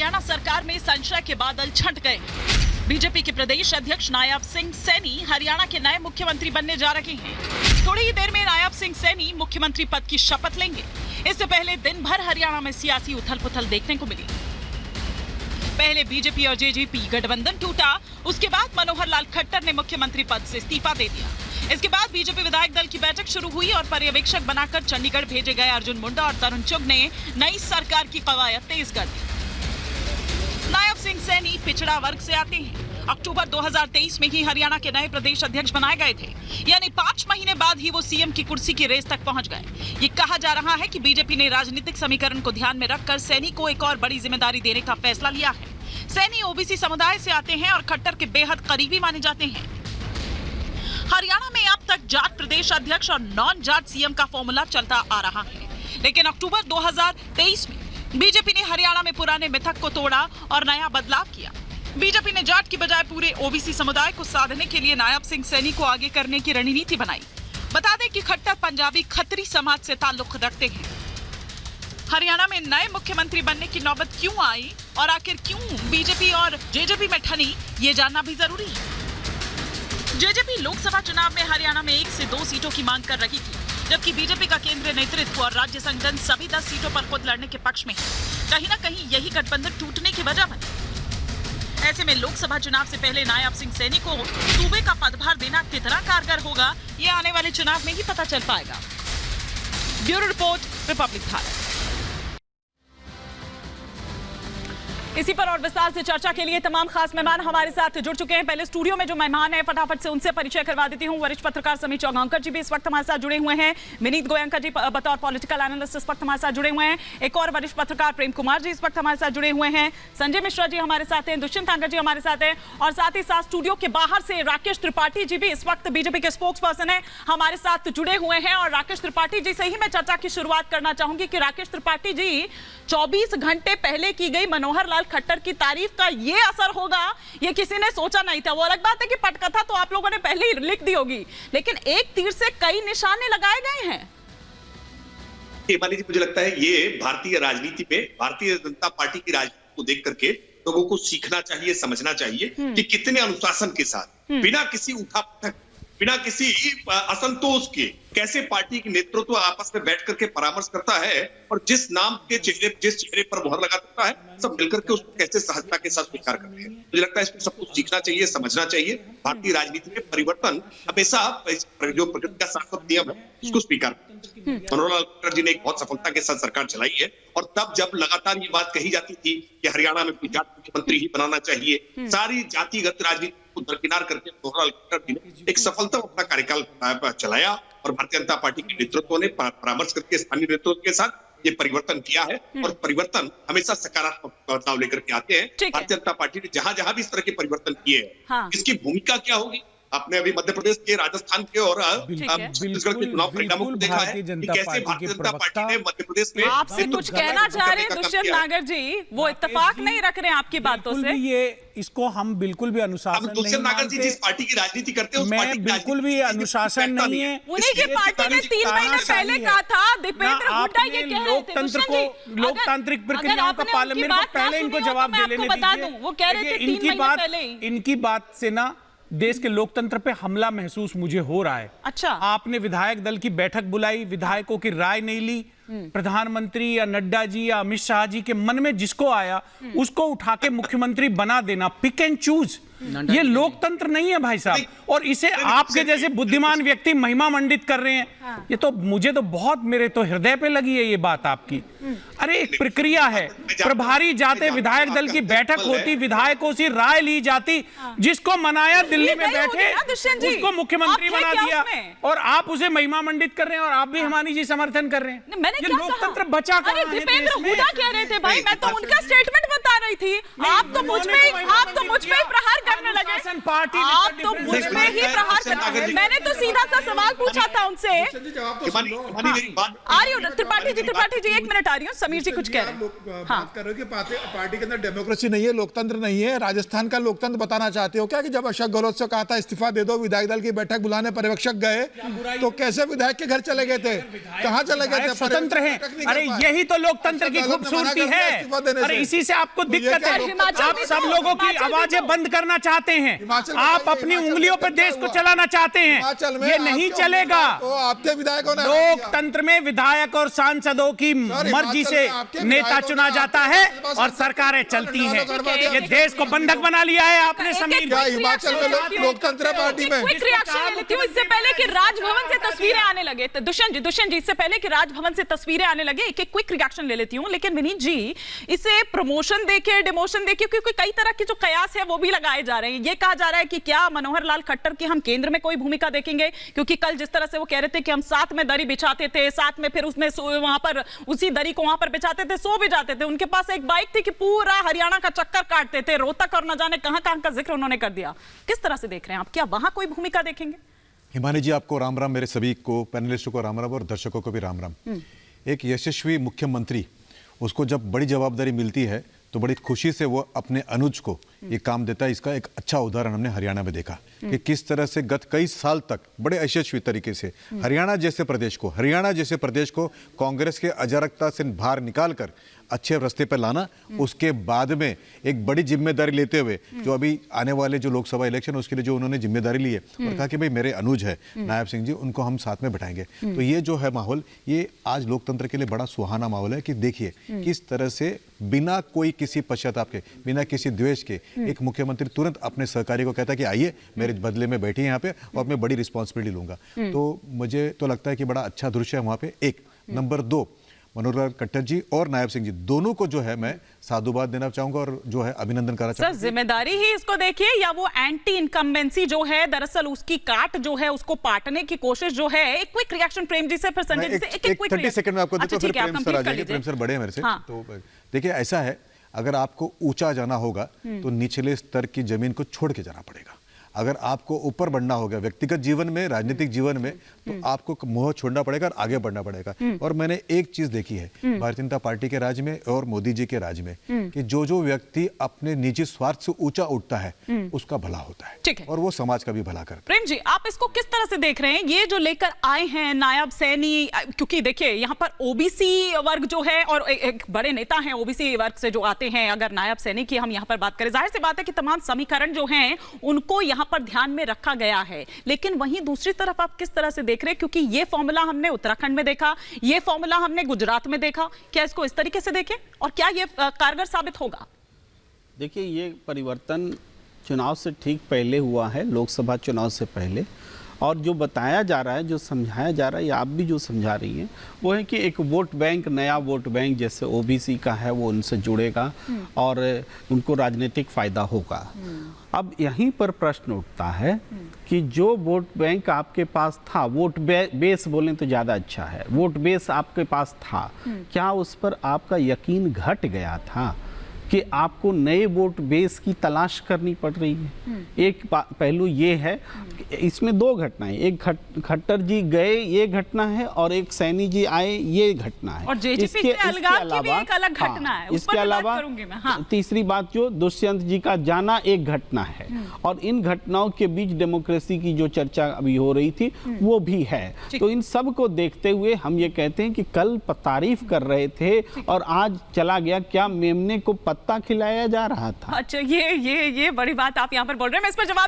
हरियाणा सरकार में संशय के बादल छंट गए। बीजेपी के प्रदेश अध्यक्ष नायब सिंह सैनी हरियाणा के नए मुख्यमंत्री बनने जा रहे हैं। थोड़ी ही देर में नायब सिंह सैनी मुख्यमंत्री पद की शपथ लेंगे। इससे पहले दिन भर हरियाणा में सियासी उथल-पुथल देखने को मिली। पहले बीजेपी और जेजेपी गठबंधन टूटा, उसके बाद मनोहर लाल खट्टर ने मुख्यमंत्री पद से इस्तीफा दे दिया। इसके बाद बीजेपी विधायक दल की बैठक शुरू हुई और पर्यवेक्षक बनाकर चंडीगढ़ भेजे गए अर्जुन मुंडा और तरुण चुग ने नई सरकार की कवायद तेज कर दी। नायब सिंह सैनी पिछड़ा वर्ग से आते हैं। अक्टूबर 2023 में ही हरियाणा के नए प्रदेश अध्यक्ष बनाए गए थे, यानी 5 महीने बाद ही वो सीएम की कुर्सी की रेस तक पहुंच गए। ये कहा जा रहा है कि बीजेपी ने राजनीतिक समीकरण को ध्यान में रखकर सैनी को एक और बड़ी जिम्मेदारी देने का फैसला लिया है। सैनी ओबीसी समुदाय से आते हैं और खट्टर के बेहद करीबी माने जाते हैं। हरियाणा में अब तक जाट प्रदेश अध्यक्ष और नॉन जाट सीएम का फॉर्मूला चलता आ रहा है, लेकिन अक्टूबर 2023 में बीजेपी ने हरियाणा में पुराने मिथक को तोड़ा और नया बदलाव किया। बीजेपी ने जाट की बजाय पूरे ओबीसी समुदाय को साधने के लिए नायब सिंह सैनी को आगे करने की रणनीति बनाई। बता दें कि खट्टर पंजाबी खत्री समाज से ताल्लुक रखते हैं। हरियाणा में नए मुख्यमंत्री बनने की नौबत क्यों आई और आखिर क्यों बीजेपी और जेजेपी में ठनी, ये जानना भी जरूरी है। जेजेपी लोकसभा चुनाव में हरियाणा में 1 से 2 सीटों की मांग कर रही थी, जबकि बीजेपी का केंद्रीय नेतृत्व और राज्य संगठन सभी 10 सीटों पर खुद लड़ने के पक्ष में है। कहीं ना कहीं यही गठबंधन टूटने की वजह बनी। ऐसे में लोकसभा चुनाव से पहले नायब सिंह सैनी को सूबे का पदभार देना कितना कारगर होगा, ये आने वाले चुनाव में ही पता चल पाएगा। Bureau report, Republic Bharat. इसी पर और विस्तार से चर्चा के लिए तमाम खास मेहमान हमारे साथ जुड़ चुके हैं। पहले स्टूडियो में जो मेहमान हैं फटाफट से उनसे परिचय करवा देती हूं। वरिष्ठ पत्रकार समीर चौगांवकर जी भी इस वक्त हमारे साथ जुड़े हुए हैं। विनीत गोयंका जी बतौर पॉलिटिकल एनालिस्ट इस वक्त हमारे साथ जुड़े हुए हैं। एक और वरिष्ठ पत्रकार प्रेम कुमार जी इस वक्त हमारे साथ जुड़े हुए हैं। संजय मिश्रा जी हमारे साथ हैं, दुष्यंत तांगा जी हमारे साथ हैं और साथ ही साथ स्टूडियो के बाहर से राकेश त्रिपाठी जी भी इस वक्त बीजेपी के स्पोक्स पर्सन है, हमारे साथ जुड़े हुए हैं। और राकेश त्रिपाठी जी से ही मैं चर्चा की शुरुआत करना चाहूंगी कि राकेश त्रिपाठी जी 24 घंटे पहले की गई मनोहर लाल खट्टर की तारीफ का ये असर होगा, ये किसी ने सोचा नहीं था। वो अलग बात है कि पटकथा तो आप लोगों ने पहले ही लिख दी होगी, लेकिन एक तीर से कई निशाने लगाए गए हैं। हिमानी जी, मुझे लगता है ये भारतीय राजनीति में भारतीय जनता पार्टी की राजनीति को देख करके लोगों को सीखना चाहिए, समझना चाहिए कि कितने अनुशासन के साथ, बिना किसी उठापटक, बिना किसी असंतोष के कैसे पार्टी के नेतृत्व आपस में बैठ करके परामर्श करता है और जिस नाम के जिस चेहरे पर मोहर लगा देता है, सब मिलकर के उसको कैसे सहजता के साथ स्वीकार करते हैं। मुझे लगता है इसको सब कुछ सीखना चाहिए, समझना चाहिए। भारतीय राजनीति में परिवर्तन हमेशा जो प्रकृति का शाश्वत नियम है उसको स्वीकार। मनोहर लाल खट्टर जी ने एक बहुत सफलता के साथ सरकार चलाई है और तब जब लगातार ये बात कही जाती थी कि हरियाणा में कोई जाट मुख्यमंत्री ही बनाना चाहिए, सारी जातिगत राजनीति को दरकिनार करके मनोहर लाल खट्टर जी ने एक सफलता अपना कार्यकाल चलाया और भारतीय जनता पार्टी के नेतृत्व ने परामर्श करके स्थानीय नेतृत्व के साथ ये परिवर्तन किया है और परिवर्तन हमेशा सकारात्मक बदलाव लेकर के आते हैं। भारतीय जनता पार्टी ने जहां भी इस तरह के परिवर्तन किए हैं, इसकी भूमिका क्या होगी? आपने अभी मध्य प्रदेश के, राजस्थान के और छत्तीसगढ़ के चुनाव परिणामों को देखा है कि कैसे भारतीय जनता पार्टी ने मध्य प्रदेश में आपसे कुछ कहना चाह रहे हैं दुष्यंत नागर जी, वो इत्तेफाक नहीं रख रहे हैं आपकी बातों से। ये इसको हम बिल्कुल भी अनुशासन नहीं दुष्यंत नागर जी जिस पार्टी की राजनीति करते हैं, मैं बिल्कुल भी अनुशासन नहीं है। उन्हीं की पार्टी ने 3 महीने पहले कहा था, दीपेंद्र हुड्डा ये कह रहे थे। लोकतंत्र को, लोकतांत्रिक प्रक्रियाओं का पालन, मेरे को पहले इनको जवाब दे लेने दीजिए। वो कह रहे थे 3 महीने पहले। इनकी बात से ना देश के लोकतंत्र पे हमला महसूस मुझे हो रहा है। अच्छा, आपने विधायक दल की बैठक बुलाई, विधायकों की राय नहीं ली, प्रधानमंत्री या नड्डा जी या अमित शाह जी के मन में जिसको आया उसको उठा के मुख्यमंत्री बना देना, पिक एंड चूज, ये लोकतंत्र नहीं है भाई साहब। और इसे आपके जैसे बुद्धिमान व्यक्ति महिमा मंडित कर रहे हैं। ये तो मुझे तो बहुत, मेरे तो हृदय पे लगी है ये बात आपकी। अरे एक प्रक्रिया है, प्रभारी जाते, विधायक दल की बैठक होती, विधायकों से राय ली जाती, जिसको मनाया दिल्ली में बैठे उसको मुख्यमंत्री बना दिया और आप उसे महिमा मंडित कर रहे हैं और आप भी हिमानी जी समर्थन कर रहे हैं। ये लोकतंत्र बचा कहां है? दीपेंद्र हुड्डा कह रहे थे भाई, मैं तो उनका स्टेटमेंट बता रही थी। आप तो मुझ पे प्रहार करने लगे। अनुशासन पार्टी ने आप कर तो difference मुझ पे ही प्रहार कर, मैंने तो सीधा सा सवाल पूछा था उनसे। आ रही हूँ त्रिपाठी जी 1 मिनट आ रही हूँ। समीर जी कुछ कह रहे हैं। बात कर रहे हो कि पार्टी के अंदर डेमोक्रेसी नहीं है, लोकतंत्र नहीं है। राजस्थान का लोकतंत्र बताना चाहते हो क्या कि जब अशोक गहलोत से कहा था इस्तीफा दे दो, विधायक दल की बैठक बुलाने पर्यवेक्षक गए तो कैसे विधायक के घर चले गए थे, कहां चले गए थे? स्वतंत्र हैं। अरे यही तो लोकतंत्र की खूबसूरती है। अरे इसी से आपको दिक्कत है। आप सब लोगों की आवाजें बंद करना चाहते हैं, आप अपनी उंगलियों पर देश को चलाना चाहते हैं, ये नहीं चलेगा। तो आपके विधायकों ने लोकतंत्र में विधायक और सांसदों की मर्जी से नेता चुना जाता है और सरकारें चलती हैं। ये देश को बंधक बना लिया है आपने। समीर क्या हिमाचल में लोकतंत्र पार्टी में क्विक रिएक्शन ले लेती हूं इससे पहले कि राजभवन से तस्वीरें आने लगे। तो दुष्यंत जी इससे पहले कि राजभवन से तस्वीरें आने लगे एक क्विक रिएक्शन ले लेती हूं। लेकिन विनीत जी, इसे प्रमोशन देके डिमोशन देके, क्योंकि कई तरह के जो कयास है वो भी लगाए जा रहे हैं। ये कहा जा रहा है कि क्या मनोहर लाल खट्टर की हम केंद्र में कोई भूमिका देखेंगे, क्योंकि कल जिस तरह से वो कह रहे थे कि हम साथ में दरी बिछाते थे, साथ में फिर उसमें वहां पर उसी दरी को वहां पर बिछाते थे, सो भी जाते थे। उनके पास एक बाइक थी कि पूरा हरियाणा का चक्कर काटते थे, रोहतक और न जाने कहां कहां का जिक्र उन्होंने कर दिया। किस तरह से देख रहे हैं आप, क्या वहां कोई भूमिका देखेंगे? हिमानी जी, आपको राम राम, मेरे सभी को पैनलिस्टों को राम राम और दर्शकों को भी राम राम। एक यशस्वी मुख्यमंत्री, उसको जब बड़ी जवाबदारी मिलती है तो बड़ी खुशी से वो अपने अनुज को ये काम देता है। इसका एक अच्छा उदाहरण हमने हरियाणा में देखा कि किस तरह से गत कई साल तक बड़े यशस्वी तरीके से हरियाणा जैसे प्रदेश को कांग्रेस के अराजकता से बाहर निकालकर अच्छे रास्ते पर लाना, उसके बाद में एक बड़ी जिम्मेदारी लेते हुए जो अभी आने वाले जो लोकसभा इलेक्शन उसके लिए जो उन्होंने जिम्मेदारी ली है और कहा कि भाई मेरे अनुज है नायब सिंह जी, उनको हम साथ में बैठाएंगे। तो ये जो है माहौल, ये आज लोकतंत्र के लिए बड़ा सुहाना माहौल है कि देखिए किस तरह से बिना कोई किसी पश्चाताप के, बिना किसी द्वेष के एक मुख्यमंत्री तुरंत अपने सहकारी को कहता है कि आइए मेरे बदले में बैठिए यहाँ पे और मैं बड़ी रिस्पॉन्सिबिलिटी लूंगा। तो मुझे तो लगता है कि बड़ा अच्छा दृश्य है वहाँ पे। एक नंबर 2, मनोहर लाल खट्टर जी और नायब सिंह जी दोनों को जो है मैं साधुवाद देना चाहूंगा और जो है अभिनंदन करना चाहूंगा। सर, जिम्मेदारी ही इसको देखिए या वो एंटी इनकम्बेंसी जो है, दरअसल उसकी काट जो है उसको पाटने की कोशिश जो है। एक क्विक रिएक्शन प्रेम जी से, फिर संजय जी से एक 30 सेकंड में आपको देता हूं, फिर प्रेम सर आ जाएंगे। प्रेम सर बड़े हैं मेरे से। तो देखिए ऐसा है, अगर आपको ऊंचा जाना होगा तो निचले स्तर की जमीन को छोड़ के जाना पड़ेगा। अगर आपको ऊपर बढ़ना होगा व्यक्तिगत जीवन में, राजनीतिक जीवन में, तो आपको मोह छोड़ना पड़ेगा और आगे बढ़ना पड़ेगा। और मैंने एक चीज देखी है भारतीय जनता पार्टी के राज में और मोदी जी के राज में कि जो व्यक्ति अपने निजी स्वार्थ से ऊंचा उठता है उसका भला होता है और वो समाज का भी भला करता है। प्रेम जी, आप इसको किस तरह से देख रहे हैं, ये जो लेकर आए हैं नायब सैनी? क्योंकि देखिए यहाँ पर ओबीसी वर्ग जो है और एक बड़े नेता हैं ओबीसी वर्ग से जो आते हैं, अगर नायब सैनी की हम यहाँ पर बात करें, जाहिर सी बात है कि तमाम समीकरण जो हैं उनको यहाँ पर ध्यान में रखा गया है। लेकिन वहीं दूसरी तरफ आप किस तरह से देख रहे हैं, क्योंकि ये फॉर्मूला हमने उत्तराखंड में देखा, ये फॉर्मूला हमने गुजरात में देखा, क्या इसको इस तरीके से देखें और क्या ये कारगर साबित होगा? देखिए, ये परिवर्तन चुनाव से ठीक पहले हुआ है, लोकसभा चुनाव से पहले। और जो बताया जा रहा है, जो समझाया जा रहा है, या आप भी जो समझा रही हैं, वो है कि एक वोट बैंक, नया वोट बैंक जैसे ओबीसी का है वो उनसे जुड़ेगा और उनको राजनीतिक फ़ायदा होगा। अब यहीं पर प्रश्न उठता है कि जो वोट बैंक आपके पास था, वोट बेस बोलें तो ज़्यादा अच्छा है, वोट बेस आपके पास था, क्या उस पर आपका यकीन घट गया था कि आपको नए वोट बेस की तलाश करनी पड़ रही है? एक पहलू ये है, इसमें 2 घटनाएं, एक खट्टर जी गए ये घटना है और एक सैनी जी आए ये घटना है। और जेजेपी से अलगाव की भी एक अलग घटना है, इसके अलावा तीसरी बात जो दुष्यंत जी का जाना एक घटना है। और इन घटनाओं के बीच डेमोक्रेसी की जो चर्चा अभी हो रही थी वो भी है। तो इन सब को देखते हुए हम ये कहते हैं कि कल तारीफ कर रहे थे और आज चला गया, क्या मेमने को पत्ता खिलाया जा रहा था? अच्छा, ये बड़ी बात आप यहाँ पर बोल रहे हैं, मैं इस पर जवाब